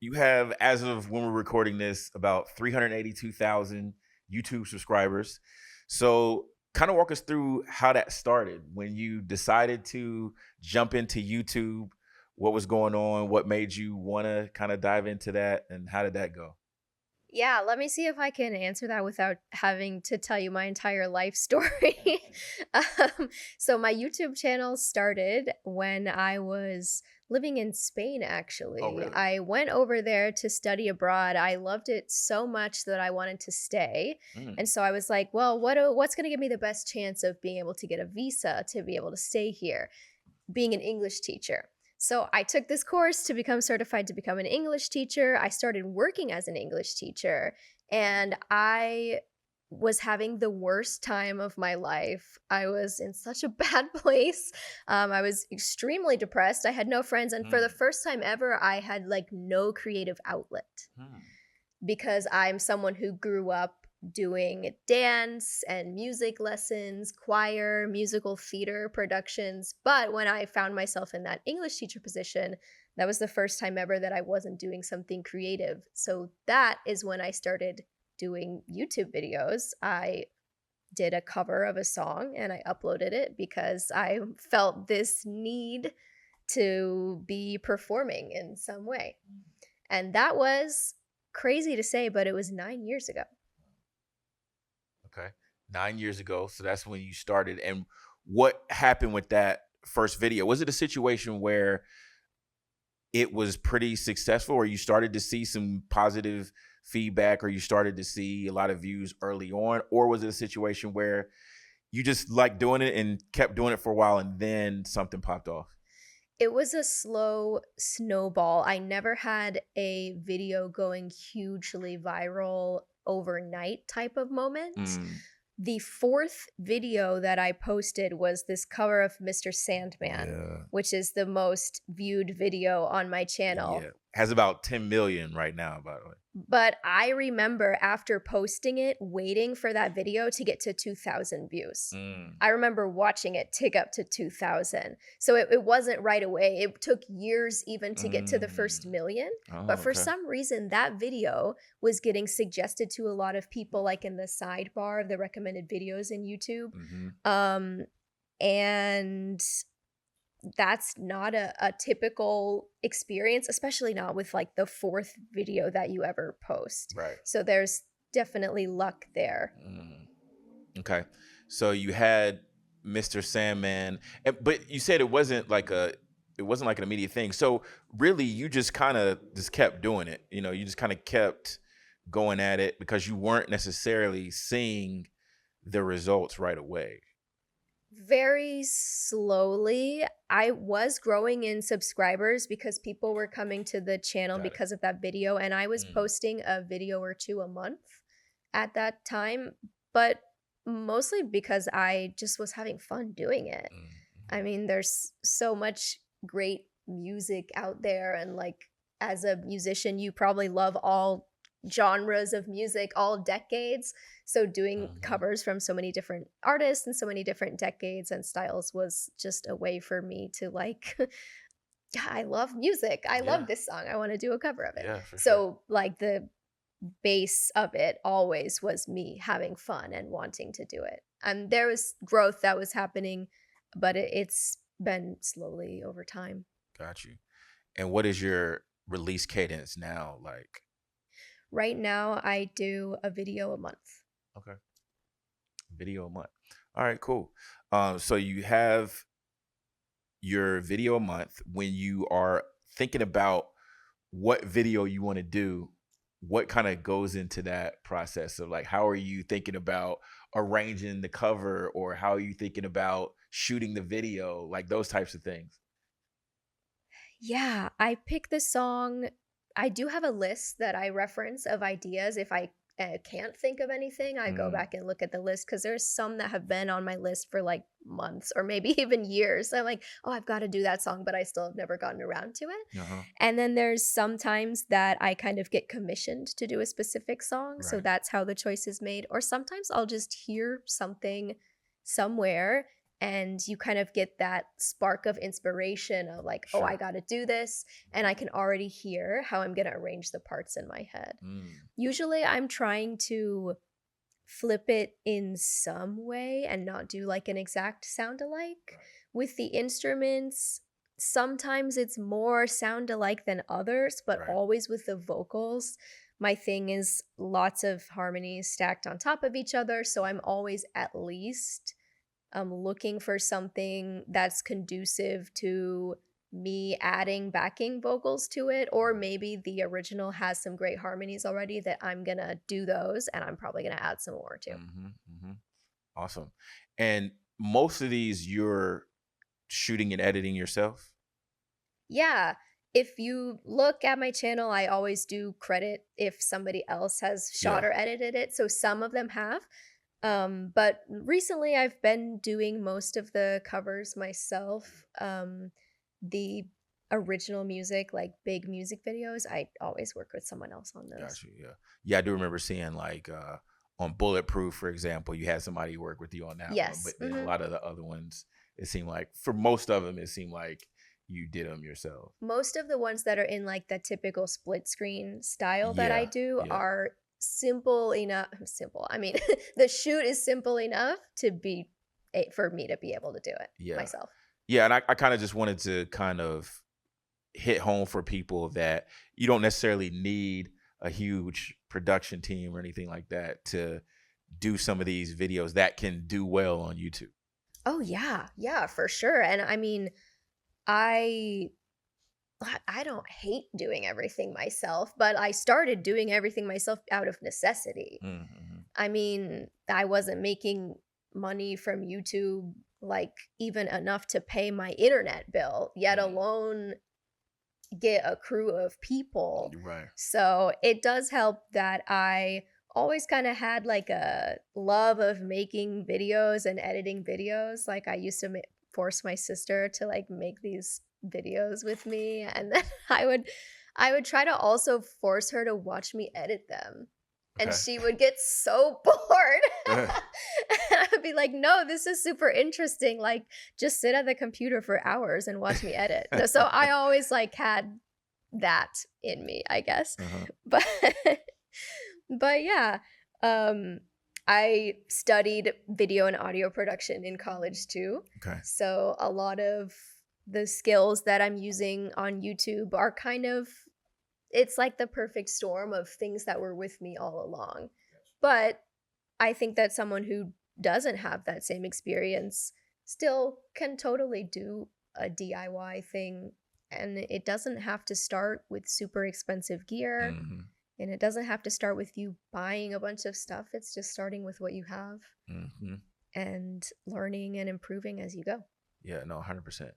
You have, as of when we're recording this, about 382,000 YouTube subscribers. So, kind of walk us through how that started when you decided to jump into YouTube. What was going on? What made you want to kind of dive into that? And how did that go? Yeah, let me see if I can answer that without having to tell you my entire life story. So my YouTube channel started when I was living in Spain, Oh, actually. really? I went over there to study abroad. I loved it so much that I wanted to stay. Mm, And so I was like, well, what's going to give me the best chance of being able to get a visa to be able to stay here? Being an English teacher. So I took this course to become certified to become an English teacher. I started working as an English teacher and I was having the worst time of my life. I was in such a bad place. I was extremely depressed. I had no friends. And for the mm, first time ever, I had like no creative outlet mm. because I'm someone who grew up doing dance and music lessons, choir, musical theater productions. But when I found myself in that English teacher position, that was the first time ever that I wasn't doing something creative. So that is when I started doing YouTube videos. I did a cover of a song and I uploaded it because I felt this need to be performing in some way. And that was crazy to say, but it was 9 years ago. Okay. 9 years ago. So that's when you started. And what happened with that first video? Was it a situation where it was pretty successful, or you started to see some positive feedback, or you started to see a lot of views early on? Or was it a situation where you just liked doing it and kept doing it for a while and then something popped off? It was a slow snowball. I never had a video going hugely viral overnight type of moment. Mm, The 4th video that I posted was this cover of Mr. Sandman, yeah. which is the most viewed video on my channel. Yeah. Has about 10 million right now, by the way. But I remember after posting it, waiting for that video to get to 2,000 views. Mm, I remember watching it tick up to 2,000. So it wasn't right away. It took years even to get to the first mm. million. But Oh, for okay. some reason, that video was getting suggested to a lot of people, like in the sidebar of the recommended videos in YouTube. Hmm. Um, and that's not a typical experience, especially not with like the 4th video that you ever post. Right. So there's definitely luck there. Mm. Okay. So you had Mr. Sandman, but you said it wasn't like an immediate thing. So really you just kind of just kept doing it. You just kind of kept going at it because you weren't necessarily seeing the results right away. Very slowly, I was growing in subscribers because people were coming to the channel Got it. because of that video, and I was Mm, posting a video or 2 a month at that time, but mostly because I just was having fun doing it. mm, I mhm. mean, there's so much great music out there, and like as a musician, you probably love all genres of music, all decades. So doing Mhm. covers from so many different artists and so many different decades and styles was just a way for me to like yeah, I love music. I love Yeah. this song. I want to do a cover of it. Yeah, for sure. So like the base of it always was me having fun and wanting to do it. And there was growth that was happening, but it's been slowly over time. Got you. And what is your release cadence now like? Right now, I do a video a month. Okay. Video a month. All right, cool. So you have your video a month. When you are thinking about what video you want to do, what kind of goes into that process of like how are you thinking about arranging the cover, or how are you thinking about shooting the video, like those types of things? Yeah, I pick the song. I do have a list that I reference of ideas. If I can't think of anything, I go Mm, back and look at the list because there's some that have been on my list for like months or maybe even years. I'm like, oh, I've got to do that song, but I still have never gotten around to it. uh-huh. And then there's sometimes that I kind of get commissioned to do a specific song. So Right. that's how the choice is made. Or sometimes I'll just hear something somewhere and you kind of get that spark of inspiration of like, oh, I Sure. got to do this, and I can already hear how I'm going to arrange the parts in my head. Mm, Usually I'm trying to flip it in some way and not do like an exact sound alike. right. With the instruments, sometimes it's more sound alike than others, but Right. always with the vocals. My thing is lots of harmonies stacked on top of each other, so I'm always at least looking for something that's conducive to me adding backing vocals to it, or maybe the original has some great harmonies already that I'm gonna do those and I'm probably gonna add some more too. Mm-hmm, mm-hmm. Awesome. And most of these you're shooting and editing yourself? Yeah, if you look at my channel, I always do credit if somebody else has shot Yeah. or edited it, so some of them have. But recently I've been doing most of the covers myself. The original music, like big music videos, I always work with someone else on those. Got you. Yeah. Yeah, I do remember seeing like on Bulletproof, for example, you had somebody work with you on that one. Yes. But then a lot of the other ones, it seemed like for most of them, it seemed like you did them yourself. Most of the ones that are in like the typical split screen style that I Yeah. do Yeah. are simple enough. Simple. I mean, the shoot is simple enough to be for me to be able to do it Yeah. myself. Yeah. And I kind of just wanted to kind of hit home for people that you don't necessarily need a huge production team or anything like that to do some of these videos that can do well on YouTube. Oh yeah, yeah, for sure. And I mean, I I don't hate doing everything myself, but I started doing everything myself out of necessity. Mm-hmm. I mean, I wasn't making money from YouTube like even enough to pay my internet bill, yet alone get a crew of people. Right. So it does help that I always kind of had like a love of making videos and editing videos. Like I used to force my sister to like make these videos with me, and then I would try to also force her to watch me edit them. And Okay. she would get so bored. And I would be like, no, this is super interesting. Like, just sit at the computer for hours and watch me edit. So I always like had that in me, I guess. Uh-huh. But but yeah, um I studied video and audio production in college too. Okay. So a lot of the skills that I'm using on YouTube are kind of, it's like the perfect storm of things that were with me all along. But I think that someone who doesn't have that same experience still can totally do a DIY thing. And it doesn't have to start with super expensive gear. Mm-hmm. And it doesn't have to start with you buying a bunch of stuff. It's just starting with what you have Mm-hmm. and learning and improving as you go. Yeah, no, 100%.